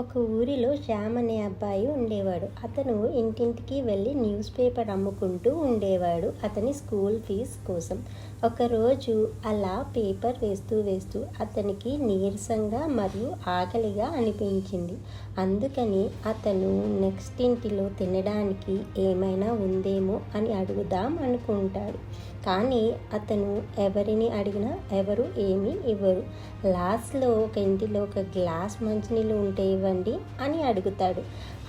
ఒక ఊరిలో శ్యామ్ అనే అబ్బాయి ఉండేవాడు. అతను ఇంటింటికి వెళ్ళి న్యూస్ పేపర్ అమ్ముకుంటూ ఉండేవాడు అతని స్కూల్ ఫీజు కోసం. ఒకరోజు అలా పేపర్ వేస్తూ వేస్తూ అతనికి నీరసంగా మరియు ఆకలిగా అనిపించింది. అందుకని అతను నెక్స్ట్ ఇంటిలో తినడానికి ఏమైనా ఉందేమో అని అడుగుదాం అనుకుంటాడు. కానీ అతను ఎవరిని అడిగినా ఎవరు ఏమీ ఇవ్వరు. లాస్ట్లో ఒక ఇంటిలో ఒక గ్లాస్ మంచినీళ్ళు ఉంటే ఇవ్వండి అని అడుగుతాడు.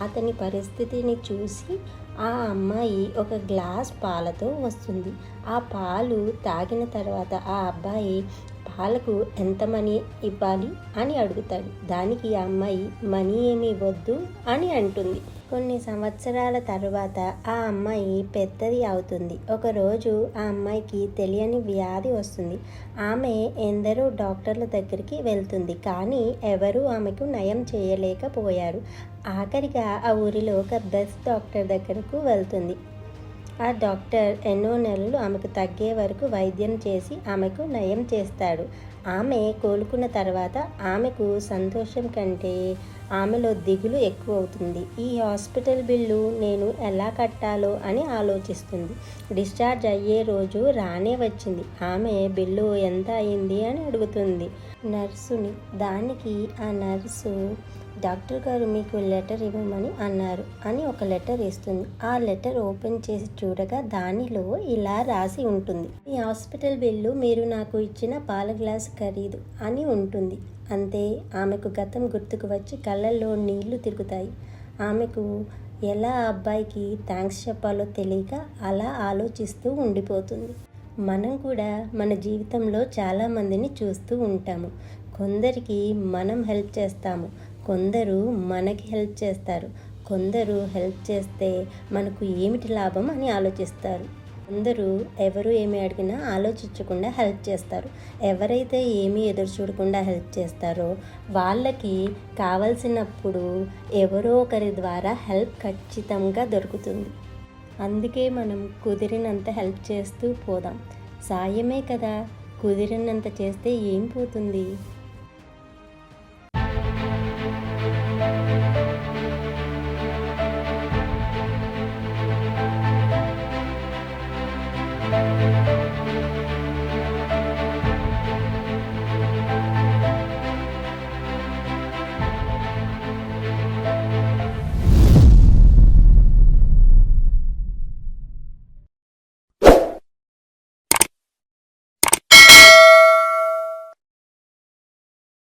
అతని పరిస్థితిని చూసి ఆ అమ్మాయి ఒక గ్లాస్ పాలతో వస్తుంది. ఆ పాలు తాగిన తర్వాత ఆ అబ్బాయి పాలకు ఎంత మనీ ఇవ్వాలి అని అడుగుతాడు. దానికి ఆ అమ్మాయి మనీ ఏమీ వద్దు అని అంటుంది. కొన్ని సంవత్సరాల తర్వాత ఆ అమ్మాయి పెద్దది అవుతుంది. ఒకరోజు ఆ అమ్మాయికి తెలియని వ్యాధి వస్తుంది. ఆమె ఎందరో డాక్టర్ల దగ్గరికి వెళ్తుంది, కానీ ఎవరూ ఆమెకు నయం చేయలేకపోయారు. ఆఖరిగా ఆ ఊరిలో ఒక బెస్ట్ డాక్టర్ దగ్గరకు వెళ్తుంది. ఆ డాక్టర్ ఎన్నో నెలలు ఆమెకు తగ్గే వరకు వైద్యం చేసి ఆమెకు నయం చేస్తాడు. ఆమె కోలుకున్న తర్వాత ఆమెకు సంతోషం కంటే ఆమెలో దిగులు ఎక్కువ అవుతుంది. ఈ హాస్పిటల్ బిల్లు నేను ఎలా కట్టాలో అని ఆలోచిస్తుంది. డిశ్చార్జ్ అయ్యే రోజు రానే వచ్చింది. ఆమె బిల్లు ఎంత అయింది అని అడుగుతుంది నర్సుని. దానికి ఆ నర్సు, డాక్టర్ గారు మీకు లెటర్ ఇవ్వమని అన్నారు అని ఒక లెటర్ ఇస్తుంది. ఆ లెటర్ ఓపెన్ చేసి చూడగా దానిలో ఇలా రాసి ఉంటుంది: ఈ హాస్పిటల్ బిల్లు మీరు నాకు ఇచ్చిన పాల గ్లాస్ ఖరీదు అని ఉంటుంది. అంతే. ఆమెకు గతం గుర్తుకు వచ్చి కళ్ళల్లో నీళ్లు తిరుగుతాయి. ఆమెకు ఎలా అబ్బాయికి థ్యాంక్స్ చెప్పాలో తెలియక అలా ఆలోచిస్తూ ఉండిపోతుంది. మనం కూడా మన జీవితంలో చాలామందిని చూస్తూ ఉంటాము. కొందరికి మనం హెల్ప్ చేస్తాము, కొందరు మనకి హెల్ప్ చేస్తారు. కొందరు హెల్ప్ చేస్తే మనకు ఏమిటి లాభం అని ఆలోచిస్తారు. కొందరు ఎవరు ఏమి అడిగినా ఆలోచించకుండా హెల్ప్ చేస్తారు. ఎవరైతే ఏమీ ఎదురు చూడకుండా హెల్ప్ చేస్తారో వాళ్ళకి కావలసినప్పుడు ఎవరో ఒకరి ద్వారా హెల్ప్ ఖచ్చితంగా దొరుకుతుంది. అందుకే మనం కుదిరినంత హెల్ప్ చేస్తూ పోదాం. సాయమే కదా, కుదిరినంత చేస్తే ఏం పోతుంది.